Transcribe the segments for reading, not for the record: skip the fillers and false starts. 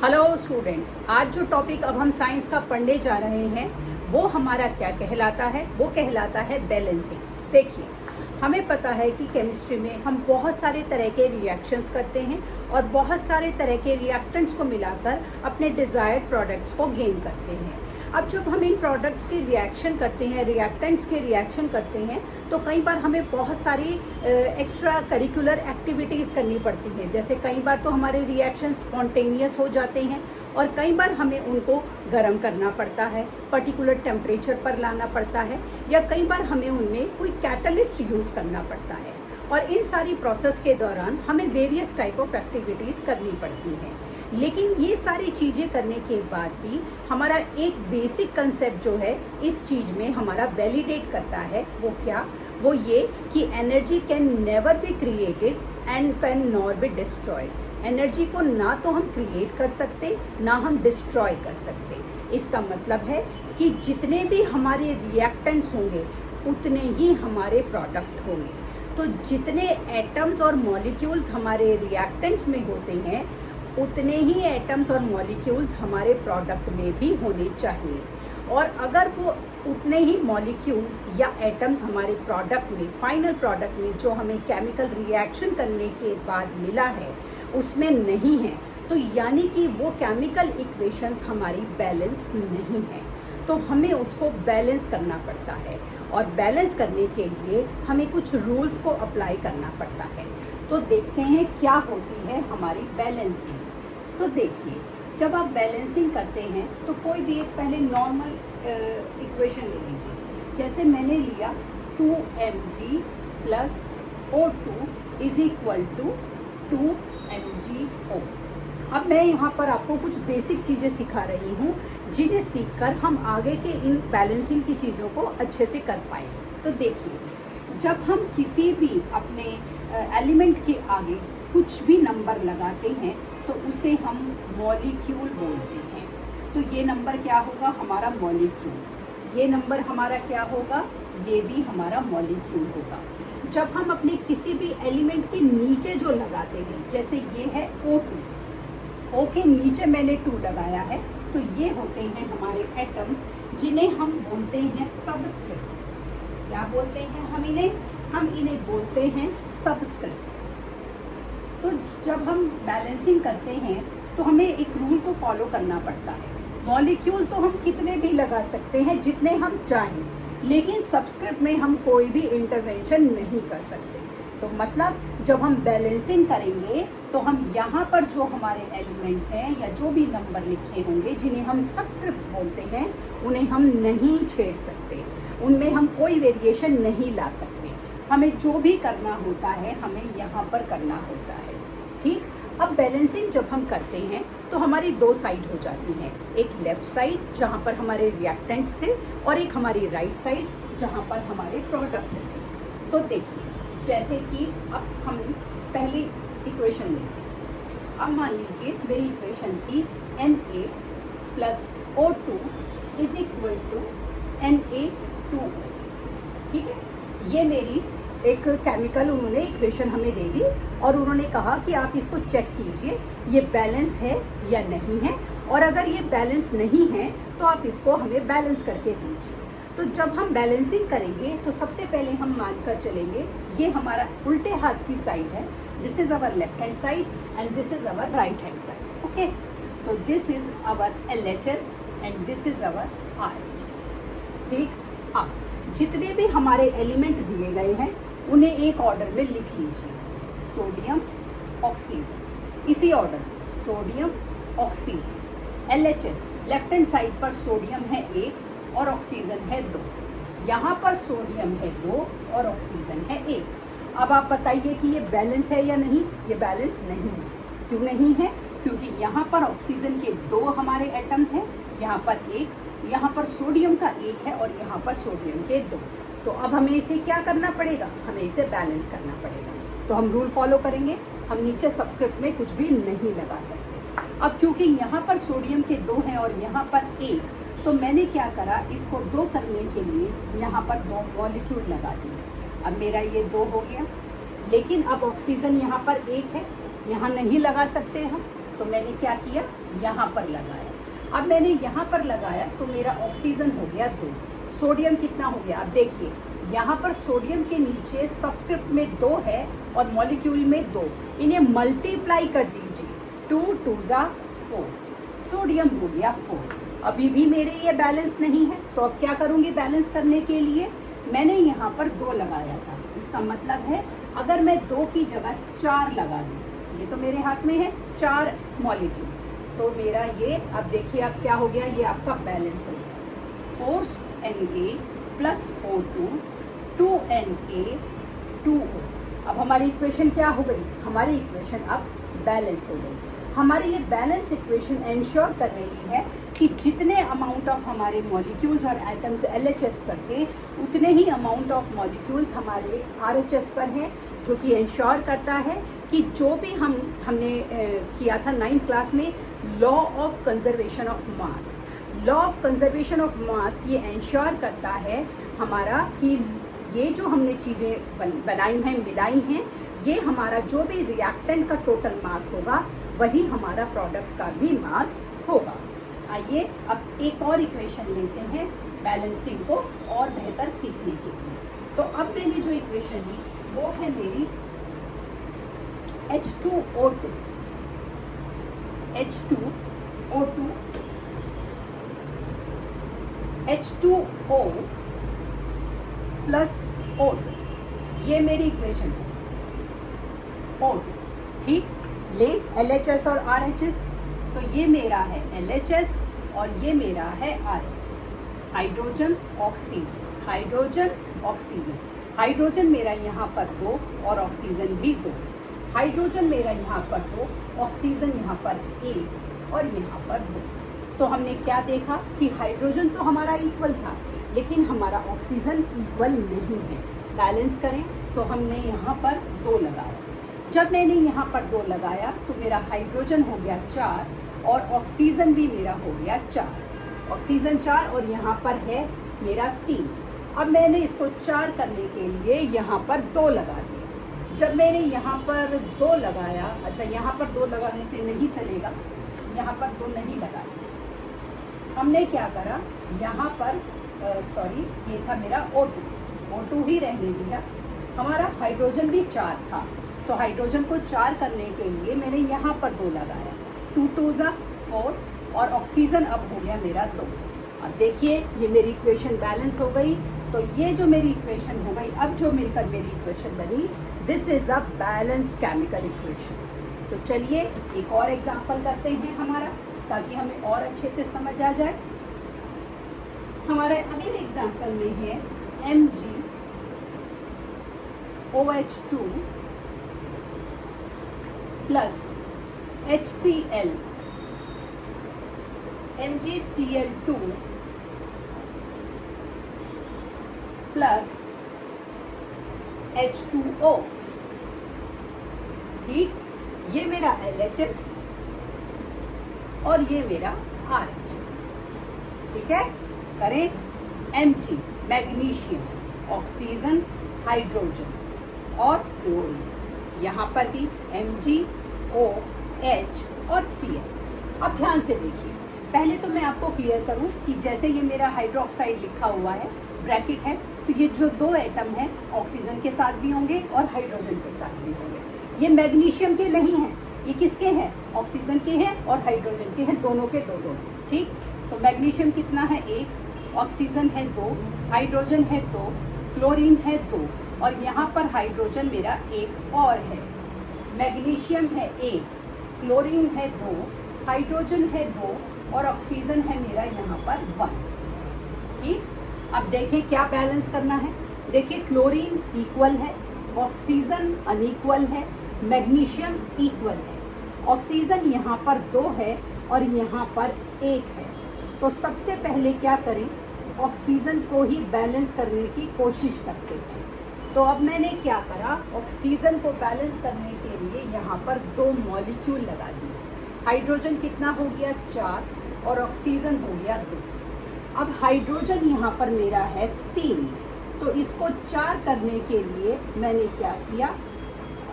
Hello students, आज जो topic अब हम साइंस का पढ़ने जा रहे हैं वो हमारा क्या कहलाता है? वो कहलाता है बैलेंसिंग। देखिए, हमें पता है कि केमिस्ट्री में हम बहुत सारे तरह के रिएक्शंस करते हैं और बहुत सारे तरह के रिएक्टेंट्स को मिलाकर अपने डिज़ायर्ड प्रोडक्ट्स को गेन करते हैं। अब जब हम इन प्रोडक्ट्स के रिएक्शन करते हैं, रिएक्टेंट्स के रिएक्शन करते हैं, तो कई बार हमें बहुत सारी एक्स्ट्रा करिकुलर एक्टिविटीज़ करनी पड़ती हैं। जैसे कई बार तो हमारे रिएक्शन स्पॉन्टेनियस हो जाते हैं और कई बार हमें उनको गर्म करना पड़ता है, पर्टिकुलर टेम्परेचर पर लाना पड़ता है, या कई बार हमें उनमें कोई कैटलिस्ट यूज़ करना पड़ता है। और इन सारी प्रोसेस के दौरान हमें वेरियस टाइप ऑफ एक्टिविटीज़ करनी पड़ती हैं। लेकिन ये सारी चीज़ें करने के बाद भी हमारा एक बेसिक कंसेप्ट जो है इस चीज़ में हमारा वैलिडेट करता है, वो क्या? वो ये कि energy can never be created and can not be destroyed. Energy को ना तो हम क्रिएट कर सकते, ना हम डिस्ट्रॉय कर सकते। इसका मतलब है कि जितने भी हमारे रिएक्टेंट्स होंगे उतने ही हमारे प्रोडक्ट होंगे। तो जितने एटम्स और मॉलिक्यूल्स हमारे रिएक्टेंट्स में होते हैं उतने ही एटम्स और मॉलिक्यूल्स हमारे प्रोडक्ट में भी होने चाहिए। और अगर वो उतने ही मॉलिक्यूल्स या एटम्स हमारे प्रोडक्ट में, फाइनल प्रोडक्ट में जो हमें केमिकल रिएक्शन करने के बाद मिला है उसमें नहीं है, तो यानी कि वो केमिकल इक्वेशंस हमारी बैलेंस नहीं है। तो हमें उसको बैलेंस करना पड़ता है और बैलेंस करने के लिए हमें कुछ रूल्स को अप्लाई करना पड़ता है। तो देखते हैं क्या होती है हमारी बैलेंसिंग। तो देखिए, जब आप बैलेंसिंग करते हैं तो कोई भी एक पहले नॉर्मल इक्वेशन ले लीजिए। जैसे मैंने लिया 2mg plus O2 is equal to 2mgO। अब मैं यहाँ पर आपको कुछ बेसिक चीज़ें सिखा रही हूँ जिन्हें सीखकर हम आगे के इन बैलेंसिंग की चीज़ों को अच्छे से कर पाएँ। तो देखिए, जब हम किसी भी अपने एलिमेंट के आगे कुछ भी नंबर लगाते हैं तो उसे हम मॉलिक्यूल बोलते हैं। तो ये नंबर क्या होगा? हमारा मॉलिक्यूल। ये नंबर हमारा क्या होगा? ये भी हमारा मॉलिक्यूल होगा। जब हम अपने किसी भी एलिमेंट के नीचे जो लगाते हैं, जैसे ये है O2, O के नीचे मैंने 2 लगाया है, तो ये होते हैं हमारे एटम्स जिन्हें हम बोलते हैं सबस्क्रिप्ट। क्या बोलते हैं हम इन्हें? हम इन्हें बोलते हैं सबस्क्रिप्ट। तो जब हम बैलेंसिंग करते हैं तो हमें एक रूल को फॉलो करना पड़ता है। मॉलिक्यूल तो हम कितने भी लगा सकते हैं, जितने हम चाहें, लेकिन सबस्क्रिप्ट में हम कोई भी इंटरवेंशन नहीं कर सकते। तो मतलब जब हम बैलेंसिंग करेंगे तो हम यहाँ पर जो हमारे एलिमेंट्स हैं या जो भी नंबर लिखे होंगे जिन्हें हम सबस्क्रिप्ट बोलते हैं, उन्हें हम नहीं छेड़ सकते, उनमें हम कोई वेरिएशन नहीं ला सकते। हमें जो भी करना होता है हमें यहाँ पर करना होता है। ठीक, अब बैलेंसिंग जब हम करते हैं तो हमारी 2 साइड हो जाती हैं। एक लेफ्ट साइड जहाँ पर हमारे रिएक्टेंट्स थे और एक हमारी राइट साइड जहाँ पर हमारे प्रोडक्ट थे। तो देखिए, जैसे कि अब हम पहली इक्वेशन लेते हैं। अब मान लीजिए मेरी इक्वेशन थी Na plus O2 is equal to Na2O। ठीक है, ये मेरी एक केमिकल उन्होंने इक्वेशन हमें दे दी और उन्होंने कहा कि आप इसको चेक कीजिए ये बैलेंस है या नहीं है, और अगर ये बैलेंस नहीं है तो आप इसको हमें बैलेंस करके दीजिए। तो जब हम बैलेंसिंग करेंगे तो सबसे पहले हम मानकर चलेंगे ये हमारा उल्टे हाथ की साइड है, this is our left hand side and this is our right hand side. Okay, so this is our LHS and this is our RHS। ठीक, अब जितने भी हमारे एलिमेंट दिए गए हैं उन्हें एक ऑर्डर में लिख लीजिए। सोडियम, ऑक्सीजन, इसी ऑर्डर में sodium, oxygen. LHS left hand side पर सोडियम है 1 और ऑक्सीजन है 2। यहाँ पर सोडियम है 2 और ऑक्सीजन है 1। अब आप बताइए कि ये बैलेंस है या नहीं? ये बैलेंस नहीं है। क्यों नहीं है? क्योंकि यहाँ पर ऑक्सीजन के 2 हमारे एटम्स हैं, यहाँ पर 1, यहाँ पर सोडियम का 1 है और यहाँ पर सोडियम के 2। तो अब हमें इसे क्या करना पड़ेगा? हमें इसे बैलेंस करना पड़ेगा। तो हम रूल फॉलो करेंगे, हम नीचे सबस्क्रिप्ट में कुछ भी नहीं लगा सकते। अब क्योंकि यहाँ पर सोडियम के 2 हैं और यहाँ पर 1, तो मैंने क्या करा, इसको 2 करने के लिए यहाँ पर 2 मॉलिक्यूल लगा दिए। अब मेरा ये 2 हो गया, लेकिन अब ऑक्सीजन यहाँ पर 1 है, यहाँ नहीं लगा सकते हम, तो मैंने क्या किया, यहाँ पर लगाया। अब मैंने यहाँ पर लगाया तो मेरा ऑक्सीजन हो गया 2, सोडियम कितना हो गया, अब देखिए यहाँ पर सोडियम के नीचे सबस्क्रिप्ट में 2 है और मॉलिक्यूल में 2, इन्हें मल्टीप्लाई कर दीजिए, 2 2 जा 4, सोडियम हो गया 4। अभी भी मेरे ये बैलेंस नहीं है, तो अब क्या करूँगी बैलेंस करने के लिए, मैंने यहाँ पर 2 लगाया था, इसका मतलब है अगर मैं 2 की जगह 4 लगा दूँ, ये तो मेरे हाथ में है 4 मॉलिक्यूल, तो मेरा ये अब देखिए अब क्या हो गया, ये आपका बैलेंस हो गया, 4Na plus O2 2Na 2O। अब हमारी इक्वेशन क्या हो गई, हमारी इक्वेशन अब बैलेंस हो गई। हमारी ये बैलेंस इक्वेशन एंश्योर कर रही है कि जितने अमाउंट ऑफ हमारे मॉलिक्यूल्स और एटम्स LHS पर थे, उतने ही अमाउंट ऑफ मॉलिक्यूल्स हमारे RHS पर हैं, जो कि एंश्योर करता है कि जो भी हमने किया था 9th क्लास में, law of conservation of mass. Law of conservation of mass ये एंश्योर करता है हमारा कि ये जो हमने चीज़ें बनाई हैं, मिलाई हैं, ये हमारा जो भी रिएक्टेंट का टोटल मास होगा वही हमारा प्रोडक्ट का भी मास होगा। आइए अब एक और इक्वेशन लेते हैं बैलेंसिंग को और बेहतर सीखने के लिए। तो अब मैंने जो इक्वेशन ली वो है मेरी H2O2 H2O प्लस O2, ये मेरी इक्वेशन है O2, ठीक। ले LHS और RHS, तो ये मेरा है LHS और ये मेरा है RHS, hydrogen oxygen, hydrogen oxygen. Hydrogen मेरा यहाँ पर 2 और ऑक्सीजन भी 2, हाइड्रोजन मेरा यहाँ पर 2, ऑक्सीजन यहाँ पर 1 और यहाँ पर 2। तो हमने क्या देखा कि हाइड्रोजन तो हमारा इक्वल था, लेकिन हमारा ऑक्सीजन इक्वल नहीं है। बैलेंस करें तो हमने यहाँ पर 2 लगाया। जब मैंने यहाँ पर 2 लगाया तो मेरा हाइड्रोजन हो गया 4 और ऑक्सीजन भी मेरा हो गया 4, ऑक्सीजन 4 और यहाँ पर है मेरा 3। अब मैंने इसको 4 करने के लिए यहाँ पर 2 लगा दिया। जब मैंने यहाँ पर 2 लगाया, अच्छा यहाँ पर 2 लगाने से नहीं चलेगा, यहाँ पर 2 नहीं लगाया, हमने क्या करा यहाँ पर ये था मेरा O2 ही रहने दिया। हमारा हाइड्रोजन भी 4 था, तो हाइड्रोजन को 4 करने के लिए मैंने यहाँ पर 2 लगाया, 2 2 जा 4 और ऑक्सीजन अब हो गया मेरा 2। अब देखिए ये मेरी इक्वेशन बैलेंस हो गई। तो ये जो मेरी इक्वेशन हो गई, अब जो मिलकर मेरी इक्वेशन बनी, this is a balanced chemical equation. तो चलिए एक और एग्जाम्पल करते हैं हमारा, ताकि हमें और अच्छे से समझ आ जाए। हमारे अगले एग्जाम्पल में है MgOH2 plus HCl, MgCl2 plus H2O, ठीक। ये मेरा LHS और ये मेरा RHS, ठीक है। करें Mg मैग्नीशियम, ऑक्सीजन, हाइड्रोजन और क्लोरीन, यहाँ पर भी MgOH और Cl। अब ध्यान से देखिए, पहले तो मैं आपको क्लियर करूं कि जैसे ये मेरा हाइड्रोक्साइड लिखा हुआ है, ब्रैकेट है, तो ये जो 2 एटम हैं ऑक्सीजन के साथ भी होंगे और हाइड्रोजन के साथ भी होंगे। ये मैग्नीशियम के नहीं हैं, ये किसके हैं, ऑक्सीजन के हैं और हाइड्रोजन के हैं, दोनों के 2 हैं, ठीक। तो मैग्नीशियम कितना है 1, ऑक्सीजन है 2, हाइड्रोजन है 2, क्लोरीन है 2 और यहाँ पर हाइड्रोजन मेरा 1 और है। मैग्नीशियम है 1, क्लोरीन है 2, हाइड्रोजन है 2 और ऑक्सीजन है मेरा यहाँ पर 1, ठीक। अब देखें क्या बैलेंस करना है। देखिए क्लोरीन इक्वल है, ऑक्सीजन अनइक्वल है, मैग्नीशियम इक्वल है, ऑक्सीजन यहाँ पर 2 है और यहाँ पर 1 है। तो सबसे पहले क्या करें, ऑक्सीजन को ही बैलेंस करने की कोशिश करते हैं। तो अब मैंने क्या करा, ऑक्सीजन को बैलेंस करने के लिए यहाँ पर 2 मॉलिक्यूल लगा दिए। हाइड्रोजन कितना हो गया 4 और ऑक्सीजन हो गया 2। अब हाइड्रोजन यहाँ पर मेरा है 3, तो इसको 4 करने के लिए मैंने क्या किया,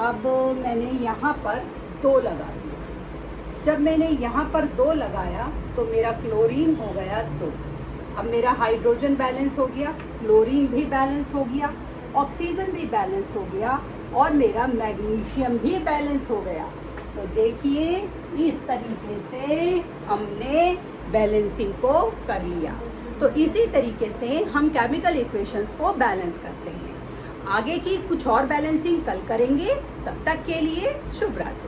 अब मैंने यहाँ पर 2 लगा दिया। जब मैंने यहाँ पर 2 लगाया तो मेरा क्लोरीन हो गया 2। अब मेरा हाइड्रोजन बैलेंस हो गया, क्लोरीन भी बैलेंस हो गया, ऑक्सीजन भी बैलेंस हो गया और मेरा मैग्नीशियम भी बैलेंस हो गया। तो देखिए इस तरीके से हमने बैलेंसिंग को कर लिया। तो इसी तरीके से हम केमिकल इक्वेशंस को बैलेंस करते हैं। आगे की कुछ और बैलेंसिंग कल करेंगे। तब तक के लिए शुभ रात्रि।